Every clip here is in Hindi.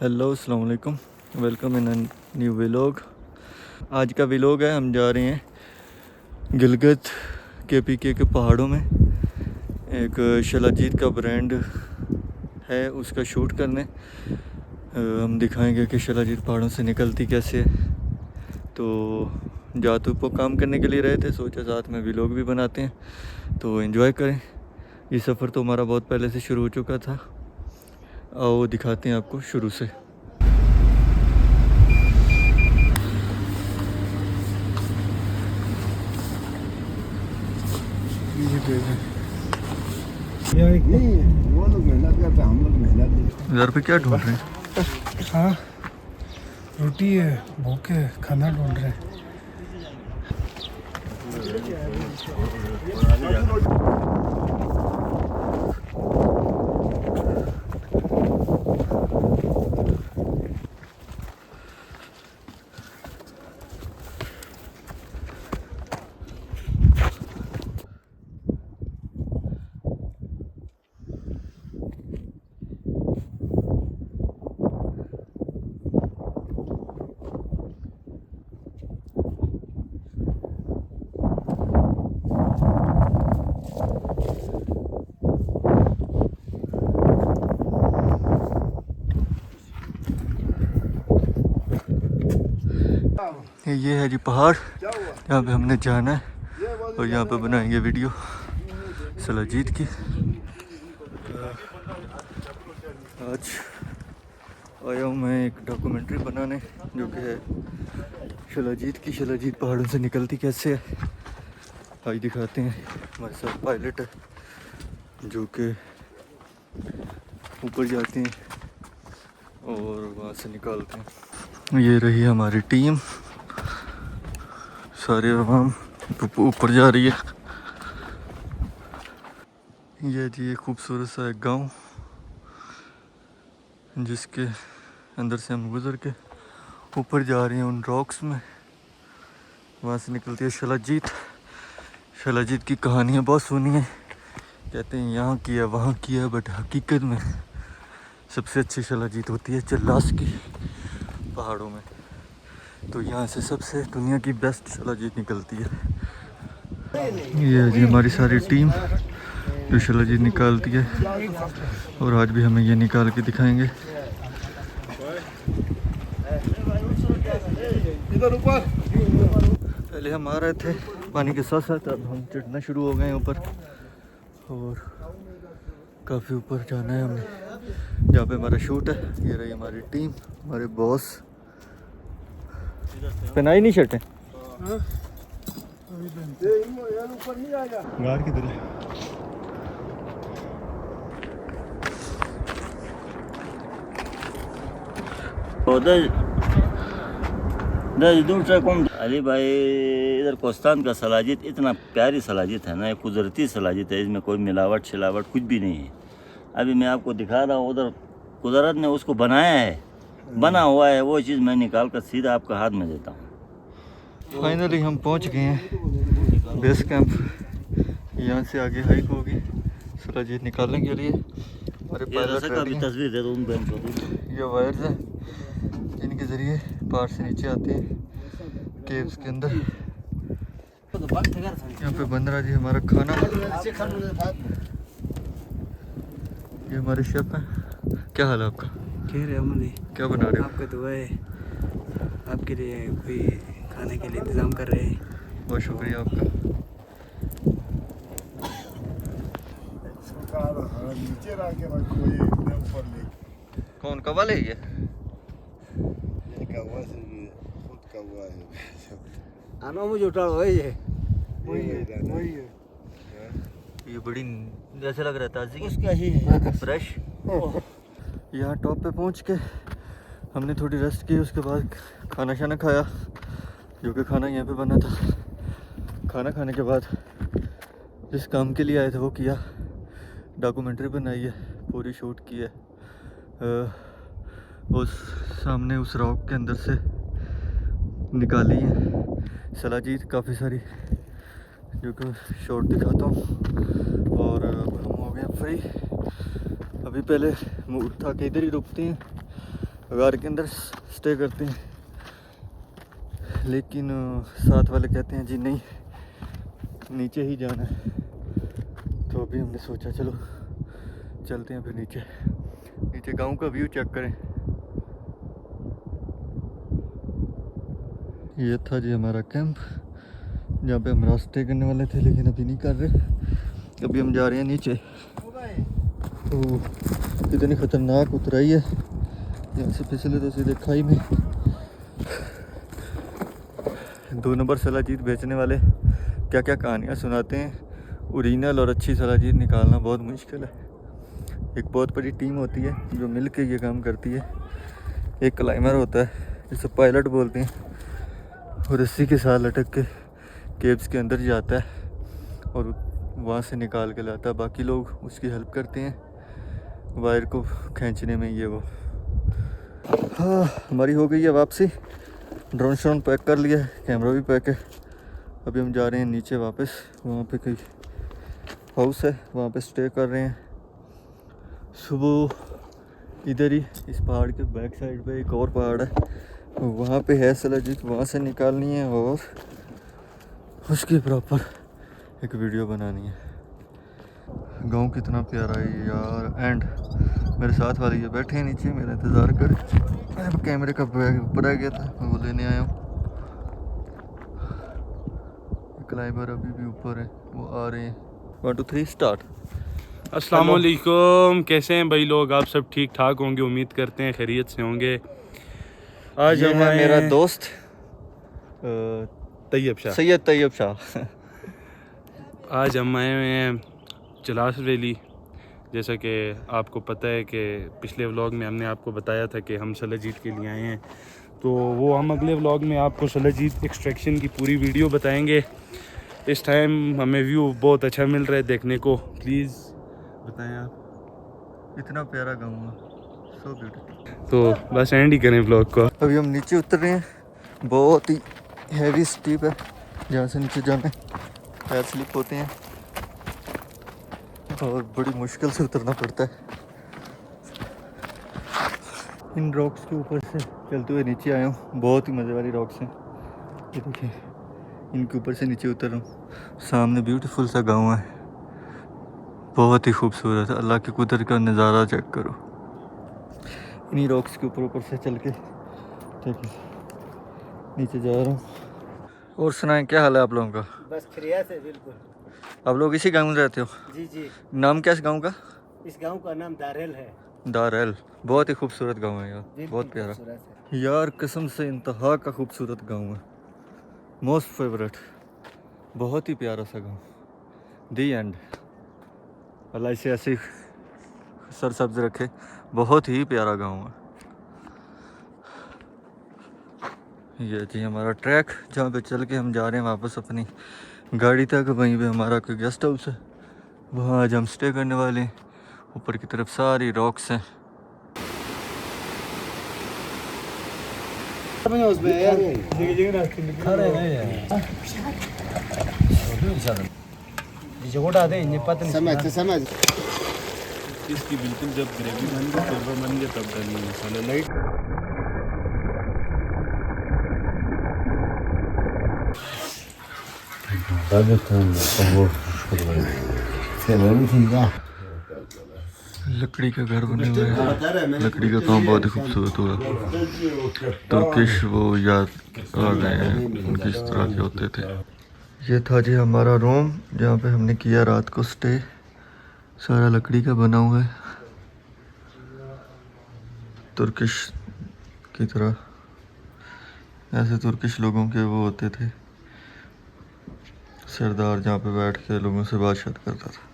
हेलो अस्सलाम वालेकुम, वेलकम इन न्यू व्लॉग। आज का व्लॉग है, हम जा रहे हैं गिलगित KPK के पहाड़ों में। एक शिलाजीत का ब्रांड है, उसका शूट करने। हम दिखाएंगे कि शिलाजीत पहाड़ों से निकलती कैसे है। तो जातू को काम करने के लिए रहे थे, सोचा साथ में व्लॉग भी बनाते हैं, तो एंजॉय करें। ये सफ़र तो हमारा बहुत पहले से शुरू हो चुका था। आओ दिखाते हैं आपको शुरू से। नहीं, वो लोग मेहनत करते हैं, हम लोग मेहनत घर पे क्या ढूंढ रहे हैं? हाँ, रोटी है, भूख है, खाना ढूंढ रहे हैं। ये है जी पहाड़, यहाँ पे हमने जाना है और यहाँ पे बनाएंगे वीडियो शिलाजीत की। आज आया हूँ मैं एक डॉक्यूमेंट्री बनाने, जो कि है शिलाजीत की। शिलाजीत पहाड़ों से निकलती कैसे है, आज दिखाते हैं। हमारे साथ पायलट है जो कि ऊपर जाते हैं और वहाँ से निकालते हैं। ये रही हमारी टीम, सारे आवाम ऊपर जा रही है। ये जी ये खूबसूरत सा एक गांव, जिसके अंदर से हम गुजर के ऊपर जा रहे हैं उन रॉक्स में। वहाँ से निकलती है शिलाजीत। शिलाजीत की कहानियाँ बहुत सुनी है, कहते हैं यहाँ की है वहाँ की है, बट हकीकत में सबसे अच्छी शिलाजीत होती है चिल्लास की पहाड़ों में। तो यहाँ से सबसे दुनिया की बेस्ट शिलाजीत निकलती है। ये है जी हमारी सारी टीम जो शिलाजीत निकालती है, और आज भी हमें ये निकाल के दिखाएंगे। इधर ऊपर पहले हम आ रहे थे पानी के साथ साथ, अब हम चढ़ना शुरू हो गए हैं ऊपर, और काफ़ी ऊपर जाना है हमें, जहाँ पे हमारा शूट है। ये रही हमारी टीम, हमारे बॉस। पहनाई नहीं शर्टें, ऊपर नहीं आएगा। गाड़ किधर है? उधर दूर से कौन अली भाई, इधर कोस्तान का सलाजित इतना प्यारी सलाजित है ना, ये कुदरती सलाजित है, इसमें कोई मिलावट शिलावट कुछ भी नहीं है। अभी मैं आपको दिखा रहा हूँ, उधर कुदरत ने उसको बनाया है, बना हुआ है, वो चीज़ मैं निकाल कर सीधा आपका हाथ में देता हूँ। फाइनली हम पहुंच गए हैं बेस कैंप। यहाँ से आगे हाइक होगी शिलाजीत निकालने के लिए। हमारे पायलट रेडी हैं। तस्वीर दे दो उन बहन को। ये वायर्स हैं, इनके ज़रिए पहाड़ से नीचे आते हैं केव्स के अंदर। यहाँ पे बन रहा जी हमारा खाना। ये हमारे शेफ हैं। क्या हाल है आपका? कह रहे अमन जी, क्या बना रहे हो? आपका दुआ है, आपके लिए कोई खाने के लिए इंतज़ाम कर रहे हैं। बहुत शुक्रिया आपका। नीचे रखे रखो, ये इतने ऊपर ले। कौन कौवा ले गया? ये कौवा से भी खुद कौवा है। आना मुझे उठा है ये वही है। ये बड़ी जैसे लग रहा है ताज़ी उसका ही है फ्रेश। यहाँ टॉप पे पहुँच के हमने थोड़ी रेस्ट की, उसके बाद खाना शाना खाया, जो कि खाना यहाँ पे बना था। खाना खाने के बाद जिस काम के लिए आए थे वो किया, डॉक्यूमेंट्री बनाई है, पूरी शूट की है। उस सामने उस रॉक के अंदर से निकाली है शिलाजीत काफ़ी सारी, जो कि शॉट दिखाता हूँ। और अब हम हो गए फ्री। अभी पहले मूड था कि इधर ही रुकते हैं, गार के अंदर स्टे करते हैं, लेकिन साथ वाले कहते हैं जी नहीं नीचे ही जाना है। तो अभी हमने सोचा चलो चलते हैं फिर नीचे। नीचे गांव का व्यू चेक करें। ये था जी हमारा कैंप जहाँ पे हम रास्ते करने वाले थे, लेकिन अभी नहीं कर रहे। अभी हम जा रहे हैं नीचे। ओह इतनी खतरनाक उतराई है, यहाँ से फिसले तो सीधे खाई में। 2 नंबर सलाजीत बेचने वाले क्या क्या कहानियाँ सुनाते हैं। ओरिजिनल और अच्छी सलाजीत निकालना बहुत मुश्किल है। एक बहुत बड़ी टीम होती है जो मिल के ये काम करती है। एक क्लाइमर होता है जिसे पायलट बोलते हैं, और रस्सी के साथ लटक के केव्स के अंदर जाता है और वहाँ से निकाल के लाता है। बाकी लोग उसकी हेल्प करते हैं वायर को खींचने में। ये वो हाँ हमारी हो गई है वापसी। ड्रोन श्रोन पैक कर लिया है, कैमरा भी पैक है। अभी हम जा रहे हैं नीचे वापस। वहाँ पे कोई हाउस है, वहाँ पे स्टे कर रहे हैं। सुबह इधर ही इस पहाड़ के बैक साइड पे एक और पहाड़ है, वहाँ पे है सलाजीत, वहाँ से निकालनी है और उसकी प्रॉपर एक वीडियो बनानी है। गांव कितना प्यारा है यार। एंड मेरे साथ वाले ये बैठे हैं नीचे मेरा इंतज़ार कर। मैं कैमरे का बैग ऊपर आ गया था, मैं वो लेने आया हूँ। क्लाइंबर अभी भी ऊपर है, वो आ रहे हैं। 1 2 3 स्टार्ट। अस्सलाम वालेकुम, कैसे हैं भाई लोग? आप सब ठीक ठाक होंगे, उम्मीद करते हैं खैरियत से होंगे। आज ये हम है मेरा दोस्त तैयब शाह। सैयद तैयब शाह। आज हम आए हुए हैं जलास वैली। जैसा कि आपको पता है कि पिछले व्लॉग में हमने आपको बताया था कि हम सलाजीत के लिए आए हैं, तो वो हम अगले व्लॉग में आपको सलाजीत एक्सट्रैक्शन की पूरी वीडियो बताएंगे। इस टाइम हमें व्यू बहुत अच्छा मिल रहा है देखने को। प्लीज़ बताएं आप। इतना प्यारा गाँव है, सो ब्यूटीफुल। तो बस एंड ही करें व्लॉग को। अभी हम नीचे उतर रहे हैं, बहुत ही हैवी स्टीप है जहाँ से नीचे जाना है। पैर स्लिप होते हैं और बड़ी मुश्किल से उतरना पड़ता है। इन रॉक्स के ऊपर से चलते हुए नीचे आया हूँ। बहुत ही मज़े वाली रॉक्स हैं, ये देखिए। इनके ऊपर से नीचे उतर रहा हूँ। सामने ब्यूटीफुल सा गाँव है, बहुत ही खूबसूरत है। अल्लाह की कुदरत का नज़ारा चेक करो। इन्हीं रॉक्स के ऊपर से चल के देखिए नीचे जा रहा हूँ। और सुनाएं, क्या हाल है आप लोगों का? बस खैरियत है बिल्कुल। आप लोग इसी गांव में रहते हो? जी जी। नाम क्या है इस गांव का? इस गांव का नाम दारेल है। दारेल, बहुत ही खूबसूरत गांव है यार, बहुत प्यारा यार, कसम से इंतहा का खूबसूरत गांव है। मोस्ट फेवरेट, बहुत ही प्यारा सा गांव। दी एंड। अल्लाह इसे ऐसे सरसब्ज रखे, बहुत ही प्यारा गांव है। ये जी हमारा ट्रैक, जहाँ पे चल के हम जा रहे हैं वापस अपनी गाड़ी तक। वहीं पे हमारा कोई गेस्ट हाउस है, वहाँ आज हम स्टे करने वाले हैं। ऊपर की तरफ सारी रॉक्स हैं। समझ इसकी बिल्कुल जब ग्रेवी बन गई, शोरबा बन गया, तब डालना मसाला लाइट। लकड़ी का घर बने हुए हैं। लकड़ी का काम बहुत ही खूबसूरत हुआ। तुर्किश वो याद आ गए हैं, उनके इस तरह के होते थे। ये था जी हमारा रूम, जहाँ पे हमने किया रात को स्टे। सारा लकड़ी का बना हुआ है, तुर्किश की तरह। ऐसे तुर्किश लोगों के वो होते थे सरदार, जहाँ पे बैठ के लोगों से बातचीत करता था।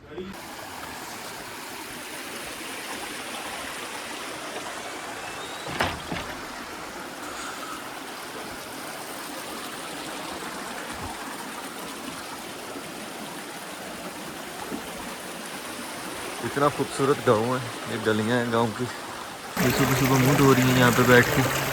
इतना खूबसूरत गांव है, ये गलियां हैं गांव की। सुबह सुबह मूड हो रही है यहाँ पे बैठ के।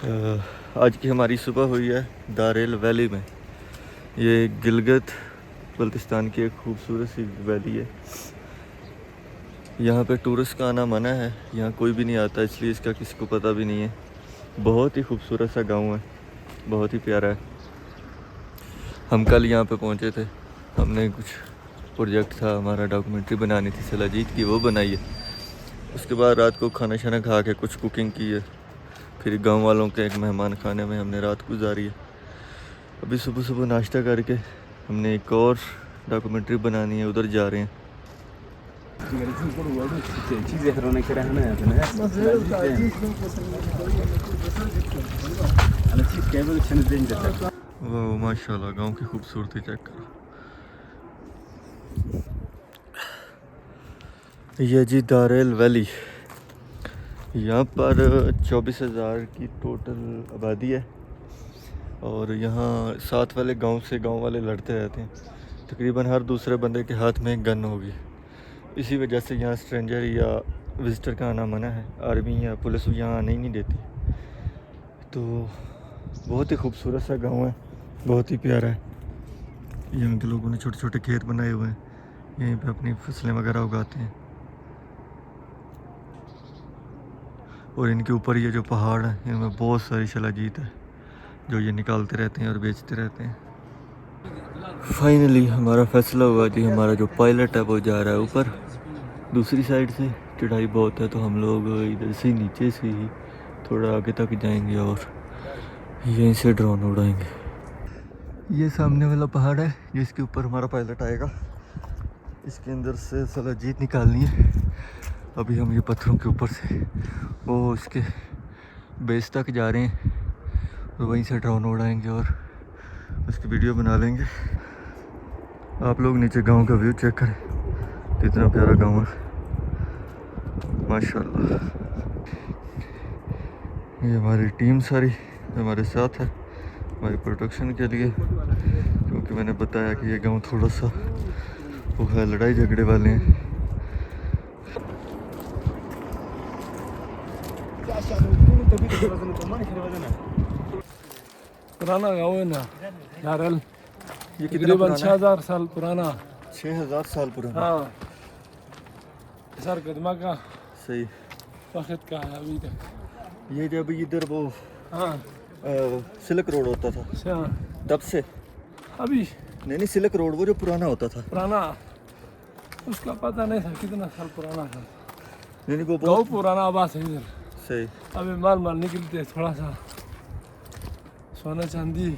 आज की हमारी सुबह हुई है दारेल वैली में। ये गिलगित बल्तिस्तान की एक खूबसूरत सी वैली है। यहाँ पे टूरिस्ट का आना मना है, यहाँ कोई भी नहीं आता, इसलिए इसका किसी को पता भी नहीं है। बहुत ही खूबसूरत सा गांव है, बहुत ही प्यारा है। हम कल यहाँ पे पहुँचे थे, हमने कुछ प्रोजेक्ट था हमारा, डॉक्यूमेंट्री बनानी थी सलाजीत की, वो बनाई है। उसके बाद रात को खाना शाना खा के कुछ कुकिंग की है, फिर गांव वालों के एक मेहमान खाने में हमने रात गुजारी है। अभी सुबह सुबह नाश्ता करके हमने एक और डॉक्यूमेंट्री बनानी है, उधर जा रहे हैं। वाह माशाल्लाह, गांव की खूबसूरती चेक करो। ये जी दारेल वैली, यहाँ पर 24,000 की टोटल आबादी है और यहाँ साथ वाले गांव से गांव वाले लड़ते रहते हैं। तकरीबन हर दूसरे बंदे के हाथ में एक गन होगी। इसी वजह से यहाँ स्ट्रेंजर या विज़िटर का आना मना है, आर्मी या पुलिस यहाँ आने ही नहीं देती। तो बहुत ही खूबसूरत सा गांव है, बहुत ही प्यारा है। यहाँ के लोगों ने छोटे छोटे खेत बनाए हुए हैं, यहीं पे अपनी फसलें वगैरह उगाते हैं। और इनके ऊपर ये जो पहाड़ है, इनमें बहुत सारी शलाजीत है जो ये निकालते रहते हैं और बेचते रहते हैं। फाइनली हमारा फैसला हुआ जी, हमारा जो पायलट है वो जा रहा है ऊपर। दूसरी साइड से चढ़ाई बहुत है, तो हम लोग इधर से नीचे से ही थोड़ा आगे तक जाएंगे और यहीं से ड्रोन उड़ाएंगे। ये सामने वाला पहाड़ है जिसके ऊपर हमारा पायलट आएगा। इसके अंदर से सलाजीत निकालनी है। अभी हम ये पत्थरों के ऊपर से वो इसके बेस तक जा रहे हैं और वहीं से ड्रोन उड़ाएंगे और उसकी वीडियो बना लेंगे। आप लोग नीचे गांव का व्यू चेक करें, कितना प्यारा गांव है माशाल्लाह। ये हमारी टीम सारी हमारे साथ है हमारी प्रोटेक्शन के लिए, क्योंकि मैंने बताया कि ये गांव थोड़ा सा वो है, लड़ाई झगड़े वाले हैं। पुराना गाँव है ना दारेल, ये तकरीबन 6,000 साल पुराना। 6,000 साल पुराना। हाँ, सर कदमा का सही। वक्त का है अभी तक। ये जब इधर वो हाँ सिल्क रोड होता था अच्छा, तब से। अभी नहीं सिल्क रोड वो जो पुराना होता था। पुराना उसका पता नहीं था कितना साल पुराना था। नहीं वो गाँव बहुत पुराना आवास है इधर। सही। अभी माल निकलते थोड़ा सा, सोना चांदी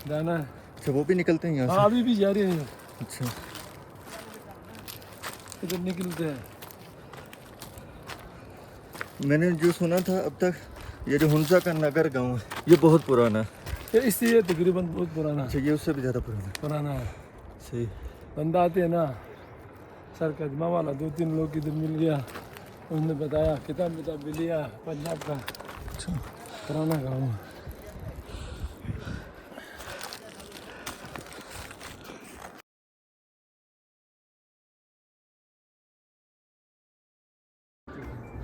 दाना। अच्छा वो भी निकलते हैं यहाँ हाँ अभी भी जारी है, से। अच्छा इधर निकलते हैं। मैंने जो सुना था अब तक, ये जो हुंजा का नगर गांव है ये बहुत पुराना है। ये इसलिए तकरीबन बहुत पुराना अच्छा ये उससे भी ज़्यादा पुराना है। पुराना है। सही। बंदा आते हैं ना सर कदमा वाला, 2-3 लोग इधर मिल गया, उन्होंने बताया किताब भी लिया, पंजाब का अच्छा पुराना गाँव है।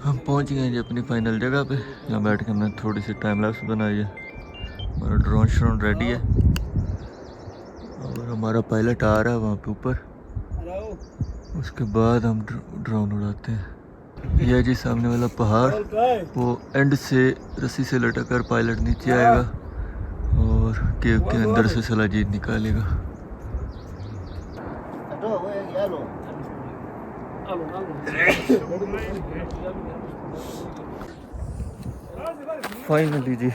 हम पहुंच गए जी अपनी फाइनल जगह पे। यहाँ बैठ के हमने थोड़ी सी टाइम लैप्स बनाई है। हमारा ड्रोन श्रोन रेडी है और हमारा पायलट आ रहा है वहाँ पे ऊपर। उसके बाद हम ड्रोन उड़ाते हैं। यह जी सामने वाला पहाड़, वो एंड से रस्सी से लटक कर पायलट नीचे आएगा और केव के अंदर से सलाजीत निकालेगा। फाइनली जी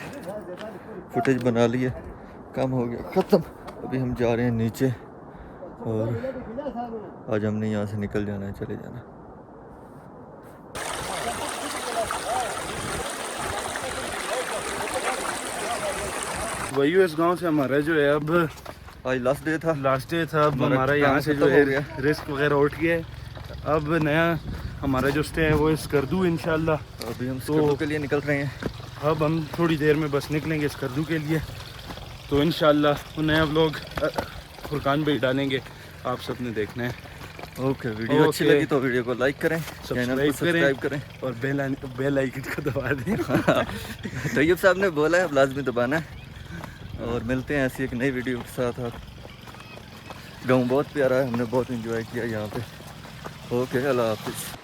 फुटेज बना ली है, काम हो गया ख़त्म। अभी हम जा रहे हैं नीचे और आज हमने यहाँ से निकल जाना है, चले जाना। वही इस गांव से हमारा जो है अब आज लास्ट डे था। अब हमारा यहाँ से जो है रिस्क वगैरह उठ गया है। अब नया हमारा जो स्टे है वो स्कर्दू इंशाल्लाह। अभी हम स्कर्दू के लिए निकल रहे हैं। अब हम थोड़ी देर में बस निकलेंगे स्कर्दू के लिए, तो इंशाल्लाह वो नया व्लॉग फुरकान पे ही डालेंगे, आप सबने देखना है। ओके, वीडियो अच्छी ओके। लगी तो वीडियो को लाइक करें, चैनल को सब्सक्राइब करें। और बेल आइकन को दबा दें। तैयब साहब ने बोला है, अब लाजमी दबाना है। और मिलते हैं ऐसी एक नई वीडियो के साथ। आप गाँव बहुत प्यारा है, हमने बहुत इंजॉय किया यहाँ पे। ओके, अल्लाह हाफिज़।